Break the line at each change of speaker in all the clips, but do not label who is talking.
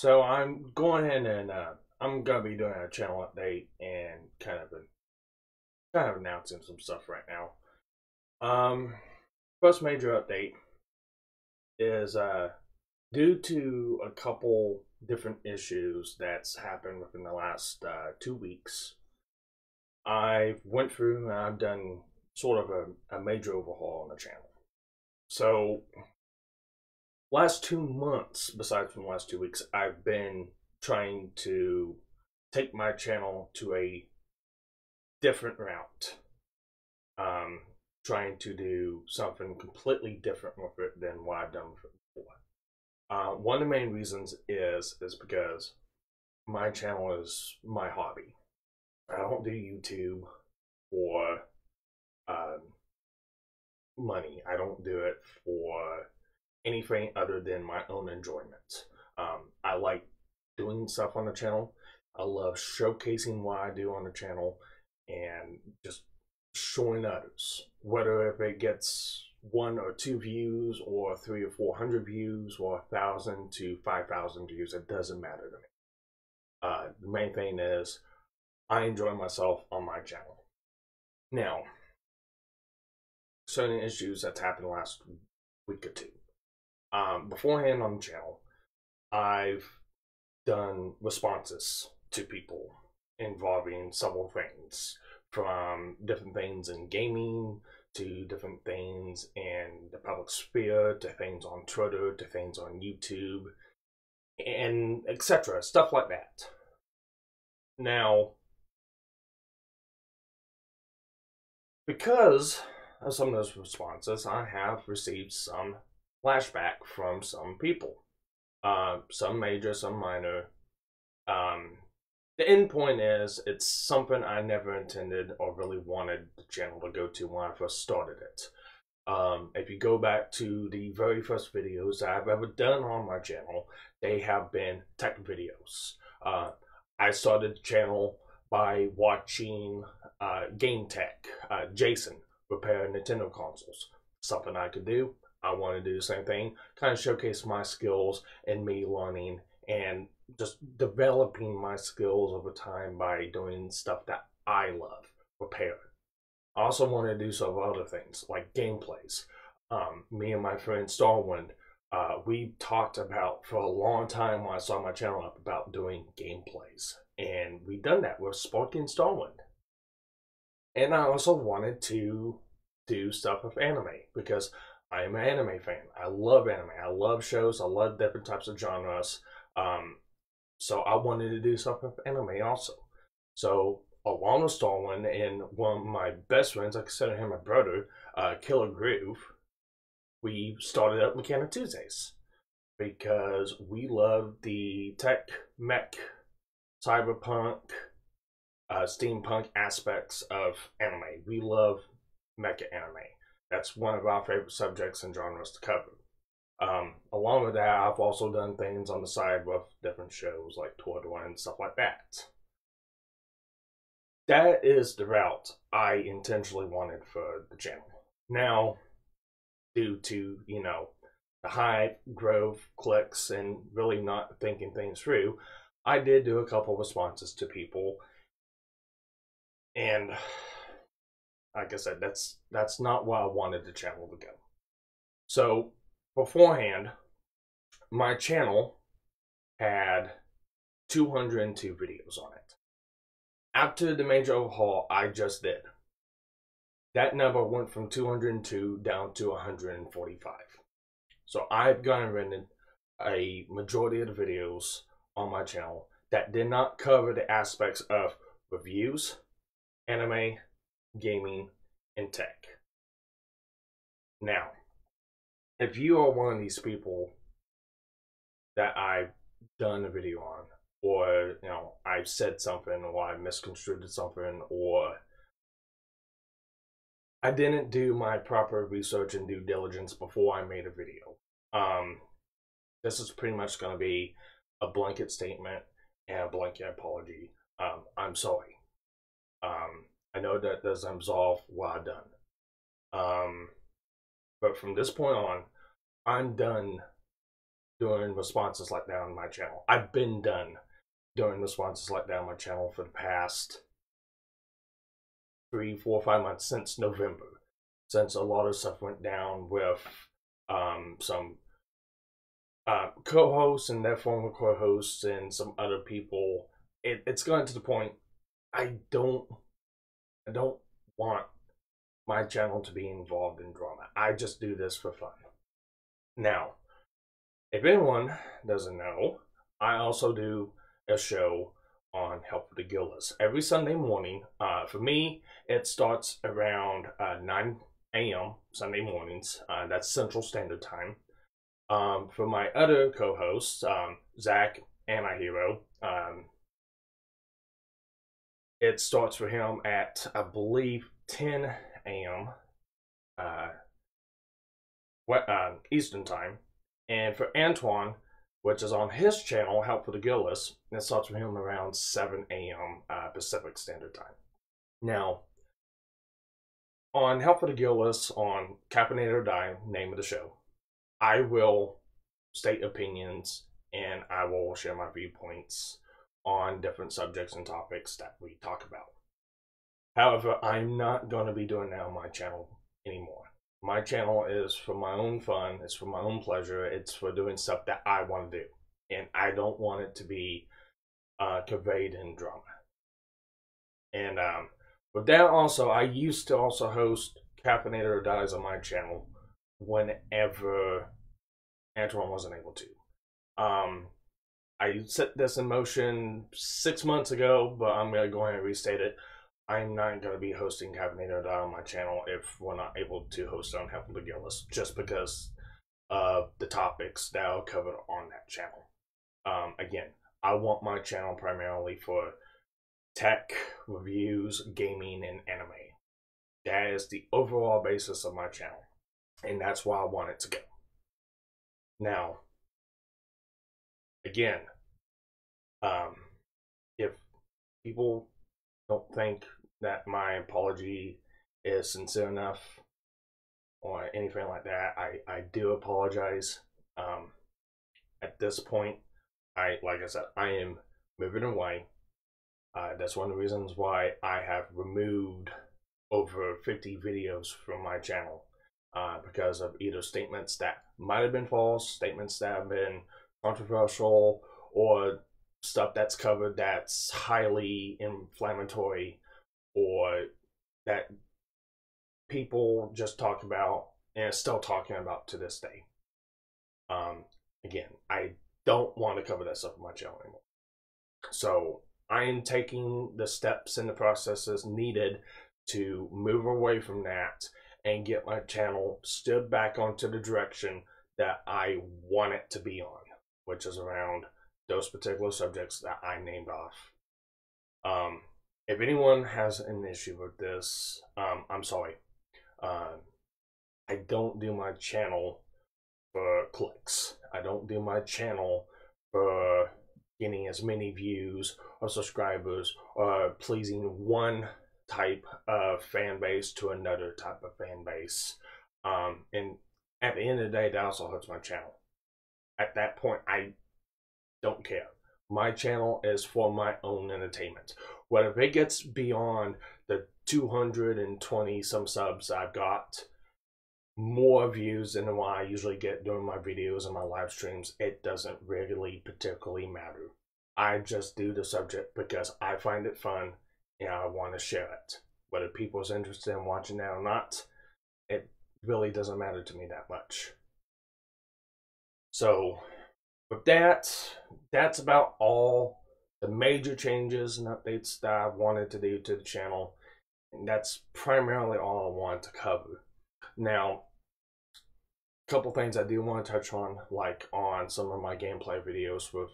So I'm going in and I'm gonna be doing a channel update and kind of announcing some stuff right now. First major update is due to a couple different issues that's happened within the last 2 weeks. I went through and I've done sort of a major overhaul on the channel. So last 2 months, besides from the last 2 weeks, I've been trying to take my channel to a different route. Um, Trying to do something completely different with it than what I've done with it before. One of the main reasons is because my channel is my hobby. I don't do YouTube for um, money. I don't do it for anything other than my own enjoyment. I like doing stuff on the channel. I love showcasing what I do on the channel and just showing others. Whether if it gets 1 or 2 views or 300 or 400 views or 1,000 to 5,000 views, it doesn't matter to me. The main thing is I enjoy myself on my channel. Now, certain issues that's happened the last week or two. Beforehand on the channel, I've done responses to people involving several things, from different things in gaming to different things in the public sphere to things on Twitter to things on YouTube and etc. Stuff like that. Now, because of some of those responses, I have received some flashback from some people. Some major, some minor. The end point is it's something I never intended or really wanted the channel to go to when I first started it. If you go back to the very first videos I've ever done on my channel, they have been tech videos. I started the channel by watching Game Tech, Jason, repair Nintendo consoles. Something I could do. I want to do the same thing, kind of showcase my skills and me learning and just developing my skills over time by doing stuff that I love, repairing. I also want to do some other things like gameplays. Me and my friend Starwind, we talked about for a long time when I saw my channel up about doing gameplays, and we done that with Sparky and Starwind. And I also wanted to do stuff with anime because I am an anime fan. I love anime. I love shows. I love different types of genres. So I wanted to do stuff with anime also. So along with Starwind and one of my best friends, I consider him my brother, Killer Groove, we started up Mechanic Tuesdays because we love the tech, mech, cyberpunk, steampunk aspects of anime. We love mecha anime. That's one of our favorite subjects and genres to cover. Along with that, I've also done things on the side with different shows like Twitter and stuff like that. That is the route I intentionally wanted for the channel. Now, due to, the hype, growth, clicks, and really not thinking things through, I did do a couple responses to people. And like I said, that's not where I wanted the channel to go. So beforehand, my channel had 202 videos on it. After the major overhaul I just did, that number went from 202 down to 145. So I've gone and rented a majority of the videos on my channel that did not cover the aspects of reviews, anime, gaming, and tech. Now, if you are one of these people that I've done a video on, or I've said something, or I misconstrued something, or I didn't do my proper research and due diligence before I made a video. This is pretty much going to be a blanket statement and a blanket apology. I'm sorry. I know that doesn't absolve what I've done. But from this point on, I'm done doing responses like that on my channel. I've been done doing responses like that on my channel for the past 3, 4, 5 months, since November, since a lot of stuff went down with some co-hosts and their former co-hosts and some other people. It's gotten to the point I don't want my channel to be involved in drama. I just do this for fun. Now, if anyone doesn't know, I also do a show on Help with the Gillis every Sunday morning. For me, it starts around 9 a.m. Sunday mornings. That's Central Standard Time. For my other co-hosts, Zach and my hero, it starts for him at, I believe, 10 a.m. Eastern Time. And for Antoine, which is on his channel, Help for the Gillis, it starts for him around 7 a.m. Pacific Standard Time. Now, on Help for the Gillis, on Caffeinate or Die, name of the show, I will state opinions and I will share my viewpoints on different subjects and topics that we talk about. However, I'm not going to be doing that on my channel anymore. My channel is for my own fun, it's for my own pleasure, it's for doing stuff that I want to do. And I don't want it to be conveyed in drama. And with that also, I used to also host Caffeinate or Dies on my channel whenever Antoine wasn't able to. I set this in motion 6 months ago, but I'm going to go ahead and restate it. I'm not going to be hosting Caffeinate or Die on my channel if we're not able to host on Help with the Gillis, just because of the topics that are covered on that channel. Again, I want my channel primarily for tech, reviews, gaming, and anime. That is the overall basis of my channel, and that's why I want it to go. Now, again, if people don't think that my apology is sincere enough or anything like that, I do apologize. At this point, like I said, I am moving away. That's one of the reasons why I have removed over 50 videos from my channel, because of either statements that might have been false, statements that have been controversial, or stuff that's covered that's highly inflammatory, or that people just talk about and are still talking about to this day. Again, I don't want to cover that stuff on my channel anymore. So I am taking the steps and the processes needed to move away from that and get my channel stood back onto the direction that I want it to be on, which is around those particular subjects that I named off. If anyone has an issue with this, I'm sorry. I don't do my channel for clicks. I don't do my channel for getting as many views or subscribers or pleasing one type of fan base to another type of fan base. And at the end of the day, that also hurts my channel. At that point, I don't care. My channel is for my own entertainment. What if it gets beyond the 220 some subs I've got, more views than what I usually get during my videos and my live streams, it doesn't really particularly matter. I just do the subject because I find it fun and I want to share it. Whether people's interested in watching that or not, it really doesn't matter to me that much. So with that, that's about all the major changes and updates that I wanted to do to the channel. And that's primarily all I wanted to cover. Now, a couple things I do want to touch on, like on some of my gameplay videos with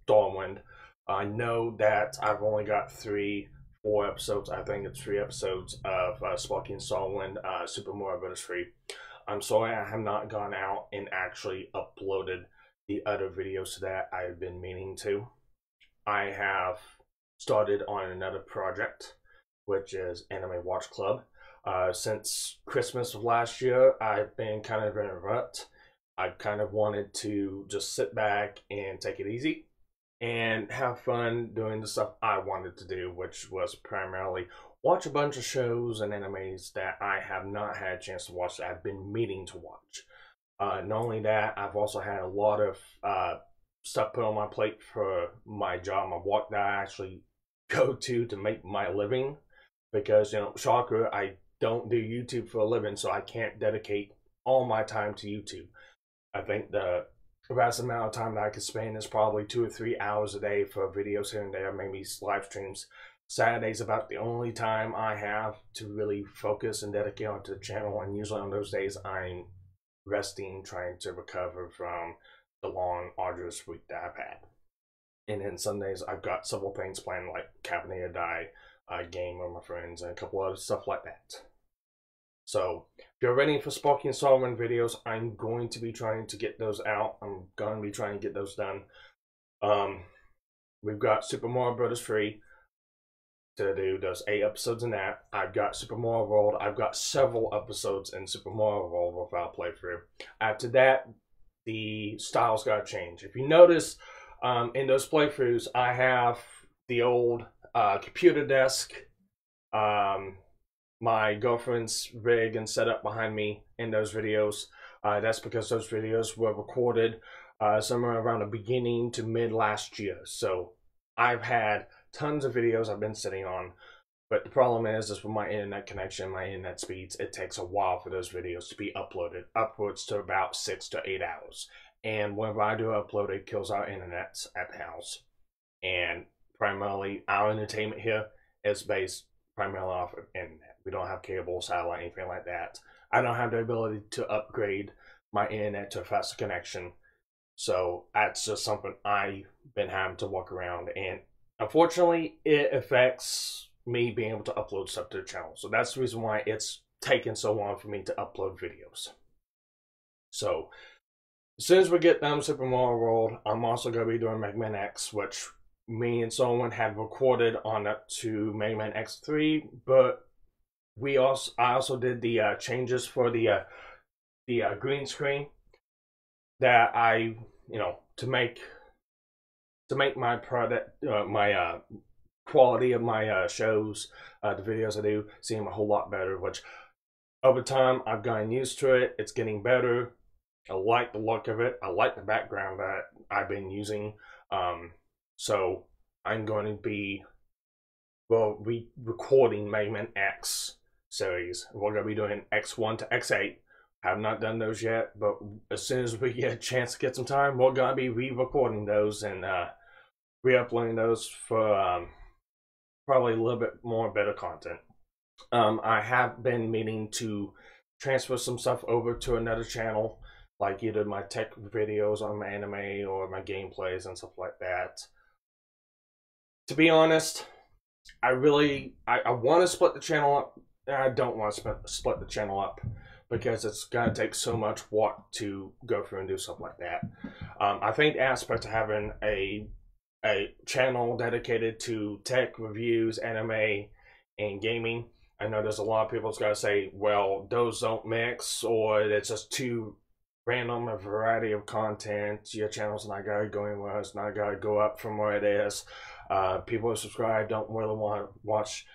Stormwind. I know that I've only got 4 episodes, I think it's 3 episodes of Sparkys and Stormwind Super Mario Bros. 3. I'm sorry I have not gone out and actually uploaded the other videos to that. I've been meaning to. I have started on another project, which is Anime Watch Club. Since Christmas of last year, I've been kind of in a rut. I kind of wanted to just sit back and take it easy and have fun doing the stuff I wanted to do, which was primarily watch a bunch of shows and animes that I have not had a chance to watch that I've been meaning to watch. Not only that, I've also had a lot of stuff put on my plate for my job, my work that I actually go to make my living. Because, shocker, I don't do YouTube for a living, so I can't dedicate all my time to YouTube. I think the vast amount of time that I could spend is probably 2 or 3 hours a day for videos here and there, maybe live streams. Saturday's about the only time I have to really focus and dedicate onto the channel, and usually on those days I'm resting, trying to recover from the long, arduous week that I've had. And then Sundays I've got several things planned, like Cabinet Die, game with my friends, and a couple other stuff like that. So if you're ready for Sparky and Solomon videos, I'm going to be trying to get those out. I'm going to be trying to get those done. We've got Super Mario Bros. 3 to do. There's 8 episodes in that. I've got Super Mario World. I've got several episodes in Super Mario World without playthrough. After that, the style's got to change. If you notice, in those playthroughs, I have the old computer desk, my girlfriend's rig and setup behind me in those videos. That's because those videos were recorded somewhere around the beginning to mid last year. So I've had tons of videos I've been sitting on, but the problem is with my internet connection, my internet speeds, it takes a while for those videos to be uploaded, upwards to about 6 to 8 hours. And whenever I do upload, it kills our internet at the house. And primarily, our entertainment here is based primarily off of internet. We don't have cable, satellite, anything like that. I don't have the ability to upgrade my internet to a faster connection. So that's just something I've been having to work around. And unfortunately, it affects me being able to upload stuff to the channel. So that's the reason why it's taken so long for me to upload videos. So as soon as we get done with Super Mario World, I'm also going to be doing Mega Man X, which me and someone had recorded on up to Mega Man X3, but I also did the changes for the green screen that I, to make my product, my quality of my shows, the videos I do, seem a whole lot better, which over time I've gotten used to it. It's getting better. I like the look of it. I like the background that I've been using. So I'm going to be, recording Mega Man X series. We're going to be doing X1 to X8. Have not done those yet, but as soon as we get a chance to get some time, we're going to be re-recording those and re-uploading those for probably a little bit more better content. I have been meaning to transfer some stuff over to another channel, like either my tech videos on my anime or my gameplays and stuff like that. To be honest, I want to split the channel up, and I don't want to split the channel up because it's going to take so much work to go through and do stuff like that. I think the aspect of having a channel dedicated to tech reviews, anime, and gaming, I know there's a lot of people that's going to say, well, those don't mix, or it's just too random a variety of content. Your channel's not going to go anywhere. It's not going to go up from where it is. People who subscribe don't really want to watch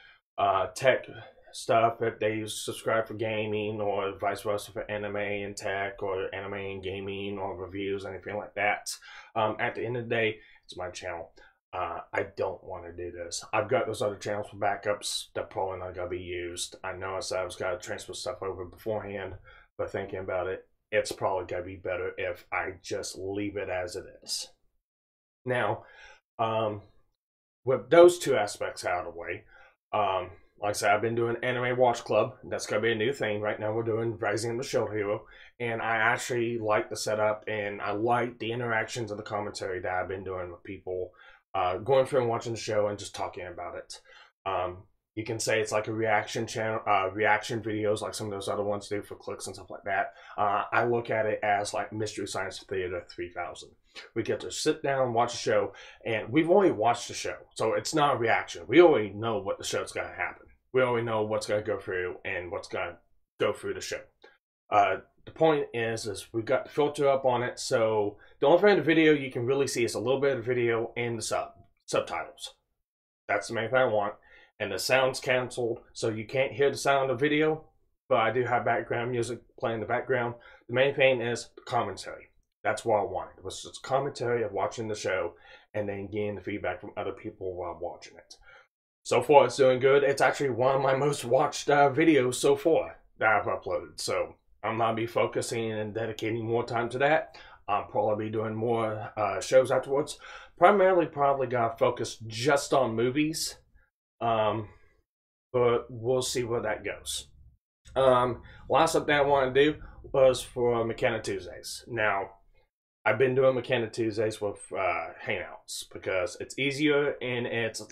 tech stuff if they subscribe for gaming, or vice versa for anime and tech, or anime and gaming, or reviews, anything like that. At the end of the day, it's my channel. I don't want to do this. I've got those other channels for backups that probably not going to be used. I know I said I was going to transfer stuff over beforehand, but thinking about it, it's probably going to be better if I just leave it as it is. Now, with those two aspects out of the way, like I said, I've been doing Anime Watch Club. That's going to be a new thing. Right now we're doing Rising of the Shield Hero. And I actually like the setup, and I like the interactions and the commentary that I've been doing with people, going through and watching the show and just talking about it. You can say it's like a reaction channel, reaction videos like some of those other ones do for clicks and stuff like that. I look at it as like Mystery Science Theater 3000. We get to sit down, watch a show, and we've already watched the show. So it's not a reaction. We already know what the show's going to happen. We already know what's going to go through and what's going to go through the show. the point is we've got the filter up on it, so the only thing in the video you can really see is a little bit of video and the subtitles. That's the main thing I want. And the sound's canceled, so you can't hear the sound of the video, but I do have background music playing in the background. The main thing is the commentary. That's what I wanted. It was just commentary of watching the show and then getting the feedback from other people while watching it. So far, it's doing good. It's actually one of my most watched videos so far that I've uploaded. So I'm going to be focusing and dedicating more time to that. I'll probably be doing more shows afterwards. Primarily, probably going to focus just on movies. But we'll see where that goes. Last update I want to do was for Mechanic Tuesdays. Now, I've been doing Mechanic Tuesdays with Hangouts because it's easier and it's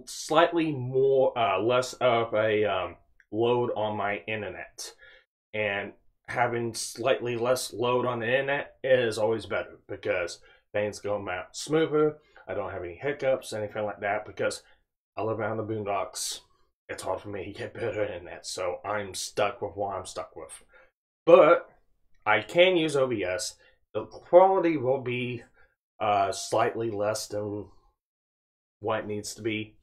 slightly more less of a load on my internet. And having slightly less load on the internet is always better because things go out smoother. I don't have any hiccups, anything like that, because I live out in the boondocks. It's hard for me to get better internet, so I'm stuck with what I'm stuck with. But I can use OBS. The quality will be slightly less than what it needs to be,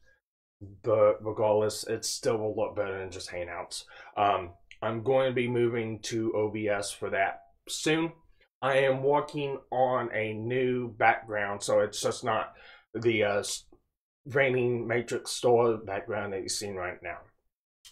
but regardless, it still will look better than just Hangouts. I'm going to be moving to OBS for that soon. I am working on a new background, so it's just not the raining matrix store background that you're seeing right now.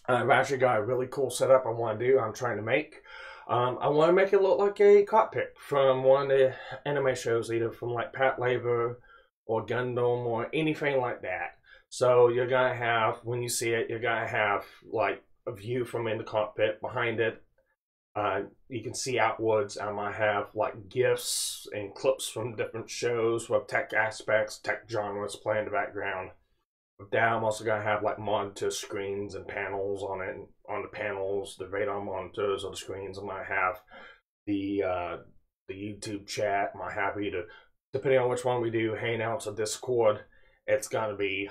I've actually got a really cool setup I want to do. I'm trying to make. I want to make it look like a cockpit from one of the anime shows, either from like Pat Labor or Gundam or anything like that. So you're gonna have, when you see it, you're gonna have like a view from in the cockpit. Behind it, you can see outwards. I might have like GIFs and clips from different shows with tech aspects, tech genres playing in the background. With that, I'm also gonna have like monitor screens and panels on it. On the panels, the radar monitors or the screens, I might have the YouTube chat. I might have either, depending on which one we do, Hangouts or Discord, it's gonna be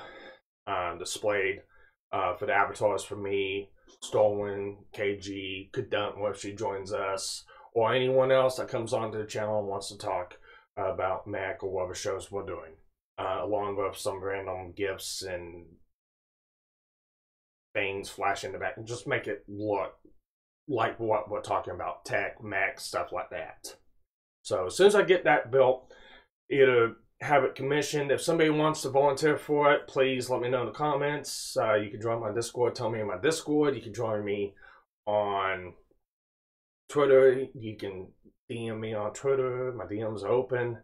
displayed for the avatars for me, Stormwind, KG, Kadunk if she joins us, or anyone else that comes onto the channel and wants to talk about Mac or whatever shows we're doing. Along with some random gifts and things flashing in the back, and just make it look like what we're talking about, tech, Mac, stuff like that. So as soon as I get that built, either have it commissioned. If somebody wants to volunteer for it, please let me know in the comments. You can join my Discord, tell me in my Discord. You can join me on Twitter. You can DM me on Twitter. My DMs are open.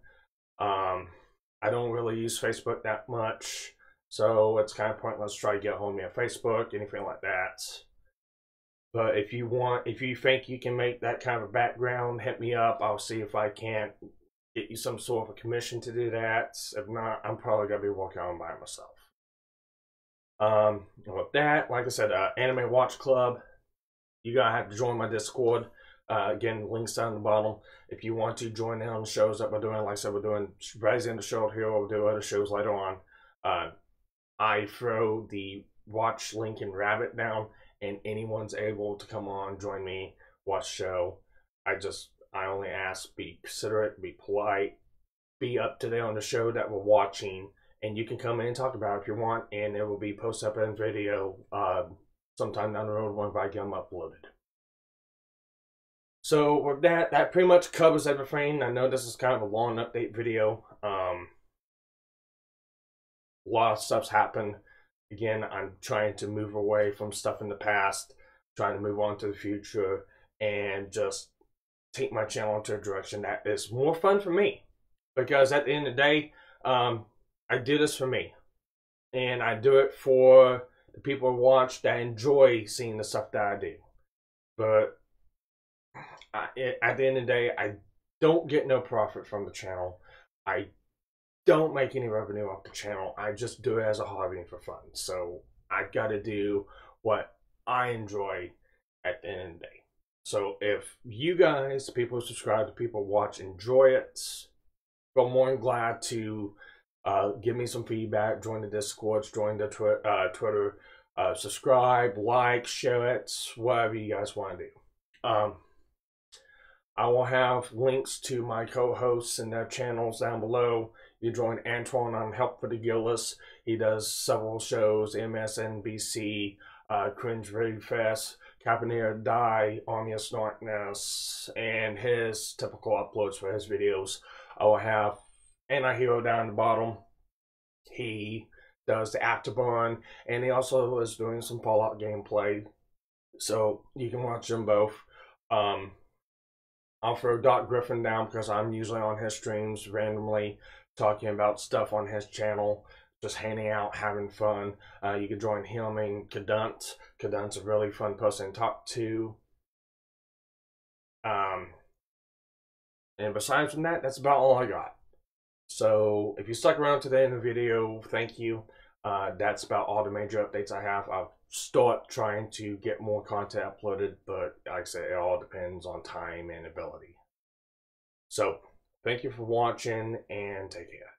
I don't really use Facebook that much, so it's kind of pointless to try to get hold of me on Facebook, anything like that. But if you think you can make that kind of a background, hit me up. I'll see if I can't get you some sort of a commission to do that. If not, I'm probably gonna be working on by myself. With that, like I said, Anime Watch Club, you gotta have to join my Discord. Again, links down the bottom. If you want to join in on the shows that we're doing, like I said, we're doing Rising the Show here. We'll do other shows later on. I throw the watch link and rabbit down, and anyone's able to come on, join me, watch the show. I only ask, be considerate, be polite, be up to date on the show that we're watching, and you can come in and talk about it if you want, and it will be posted up in video sometime down the road when I get them uploaded. So with that pretty much covers everything. I know this is kind of a long update video. A lot of stuff's happened. Again, I'm trying to move away from stuff in the past, trying to move on to the future, and just take my channel into a direction that is more fun for me. Because at the end of the day, I do this for me. And I do it for the people who watch that enjoy seeing the stuff that I do. But at the end of the day, I don't get no profit from the channel. I don't make any revenue off the channel. I just do it as a hobby and for fun. So I've got to do what I enjoy at the end of the day. So if you guys, the people who subscribe, the people who watch, enjoy it, feel more than glad to give me some feedback, join the Discord, join the Twitter, subscribe, like, share it, whatever you guys want to do. I will have links to my co-hosts and their channels down below. You join Antoine on Help for the Gillis. He does several shows, MSNBC, Cringe Very Fast, Caponera Die, Army of Snarkness, and his typical uploads for his videos. I will have Anti-Hero down the bottom. He does the Afterburn, and he also is doing some Fallout gameplay. So you can watch them both. I'll throw Doc Griffin down because I'm usually on his streams randomly talking about stuff on his channel, just hanging out, having fun. You can join him and Cadunt. Cadunt's a really fun person to talk to. And besides from that, that's about all I got. So if you stuck around today in the video, thank you. That's about all the major updates I have. I'll start trying to get more content uploaded, but like I said, it all depends on time and ability. So thank you for watching, and take care.